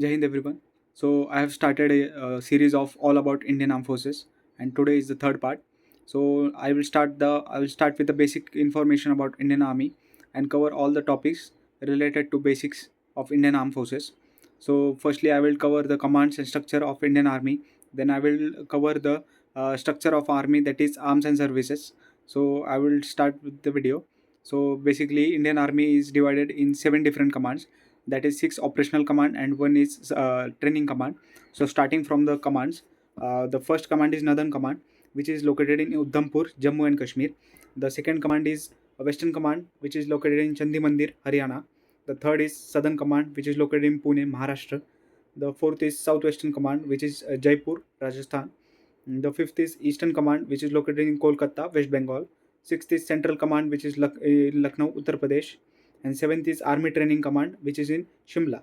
Jai Hind everyone. So I have started a series of all about Indian Armed Forces, and today is the third part. So I will start with the basic information about Indian Army and cover all the topics related to basics of Indian Armed Forces. So firstly, I will cover the commands and structure of Indian Army. Then I will cover the structure of Army, that is arms and services. So I will start with the video. So basically, Indian Army is divided in seven different commands, that is six operational command and one is training command. So starting from the commands, the first command is Northern Command, which is located in Udhampur, Jammu and Kashmir. The second command is Western Command, which is located in Chandi Mandir, Haryana. The third is Southern Command, which is located in Pune, Maharashtra. The fourth is Southwestern Command, which is Jaipur, Rajasthan. The fifth is Eastern Command, which is located in Kolkata, West Bengal. Sixth is Central Command, which is Lucknow, Uttar Pradesh. And seventh is Army Training Command, which is in Shimla.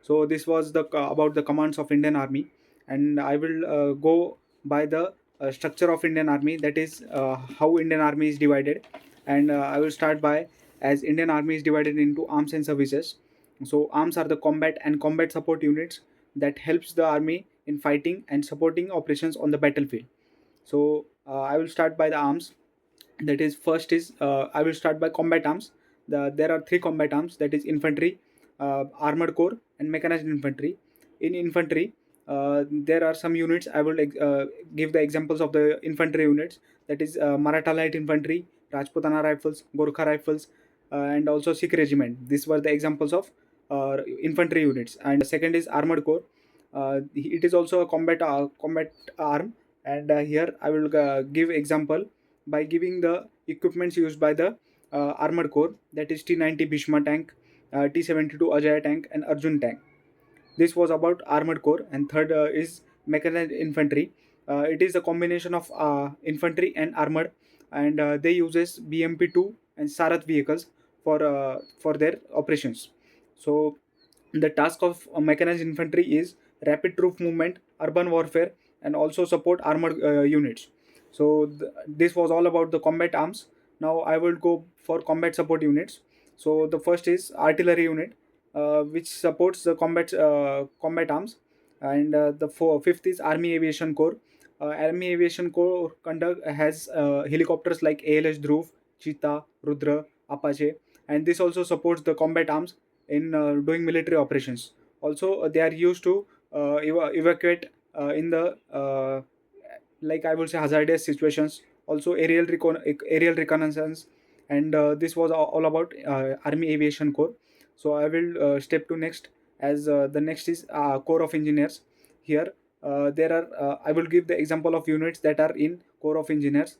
So this was the about the commands of Indian Army, and I will go by the structure of Indian Army. That is how Indian Army is divided, and I will start by, as Indian Army is divided into arms and services. So arms are the combat and combat support units that helps the army in fighting and supporting operations on the battlefield. So I will start by the arms. That is, first is I will start by combat arms. There are three combat arms, that is infantry, armored corps and mechanized infantry. In infantry, there are some units. I will give the examples of the infantry units, that is Maratha light infantry, Rajputana rifles, Gorkha rifles, and also Sikh regiment. These were the examples of infantry units. And second is armored corps. It is also a combat arm, and here I will give example by giving the equipments used by the armored corps, that is T-90 Bhishma tank, T-72 Ajay tank and Arjun tank. This was about armored corps. And third is mechanized infantry. It is a combination of infantry and armored, and they uses BMP-2 and Sarath vehicles for their operations. So the task of mechanized infantry is rapid troop movement, urban warfare, and also support armored units. So this was all about the combat arms. Now I will go for combat support units. So the first is artillery unit, which supports the combat arms. And fifth is Army Aviation Corps. Army Aviation Corps conduct has helicopters like ALH Dhruv, Cheetah, Rudra, Apache, and this also supports the combat arms in doing military operations. Also, they are used to evacuate in the like I would say hazardous situations. Also, aerial reconnaissance, and this was all about Army Aviation Corps. So I will step to next, as the next is Corps of Engineers. Here, there are I will give the example of units that are in Corps of Engineers.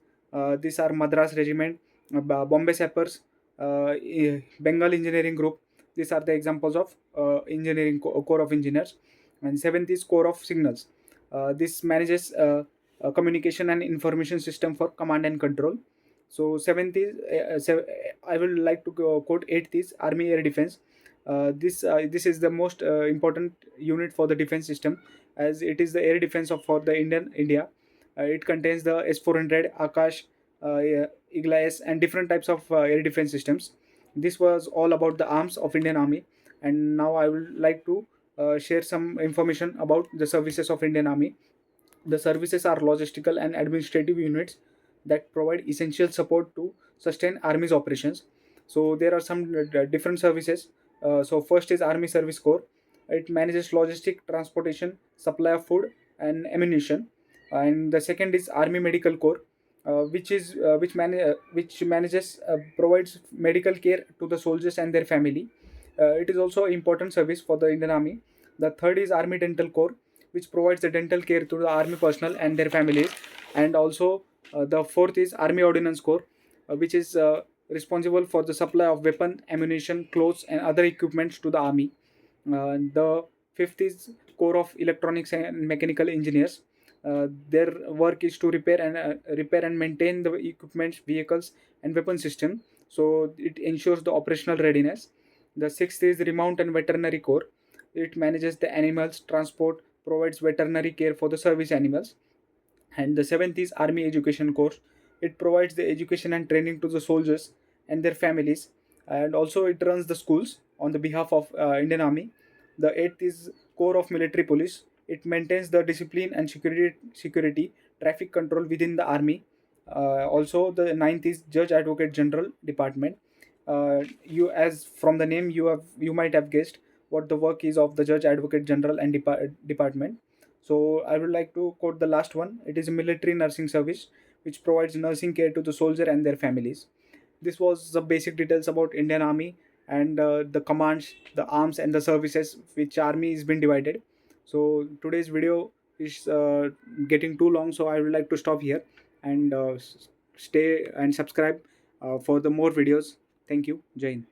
These are Madras Regiment, Bombay Sappers, Bengal Engineering Group. These are the examples of Corps of Engineers. And seventh is Corps of Signals. This manages communication and information system for command and control. So seventh is I will like to quote eighth is Army Air Defense. This is the most important unit for the defense system, as it is the air defense for the India. It contains the S-400, Akash, yeah, Eagle S, and different types of air defense systems. This was all about the arms of Indian Army, and now I would like to share some information about the services of Indian Army. The services are logistical and administrative units that provide essential support to sustain Army's operations. So there are some different services. So first is Army Service Corps. It manages logistic, transportation, supply of food and ammunition. And the second is Army Medical Corps, which manages provides medical care to the soldiers and their family. It is also an important service for the Indian Army. The third is Army Dental Corps, which provides the dental care to the army personnel and their families. And also, the fourth is Army Ordnance Corps, which is responsible for the supply of weapon, ammunition, clothes, and other equipments to the army. The fifth is Corps of Electronics and Mechanical Engineers. Their work is to repair and maintain the equipments, vehicles, and weapon system. So it ensures the operational readiness. The sixth is Remount and Veterinary Corps. It manages the animals transport, provides veterinary care for the service animals. And the seventh is Army Education Corps. It provides the education and training to the soldiers and their families, and also it runs the schools on the behalf of Indian Army. The eighth is core of military police. It maintains the discipline and security, traffic control within the army. Also, the ninth is Judge Advocate General Department. You, as from the name, you might have guessed what the work is of the Judge Advocate General and Department. So I would like to quote the last one. It is a military nursing service which provides nursing care to the soldier and their families. This was the basic details about Indian Army and the commands, the arms, and the services which army is been divided. So today's video is getting too long, so I would like to stop here and stay and subscribe for the more videos. Thank you. Jai Hind.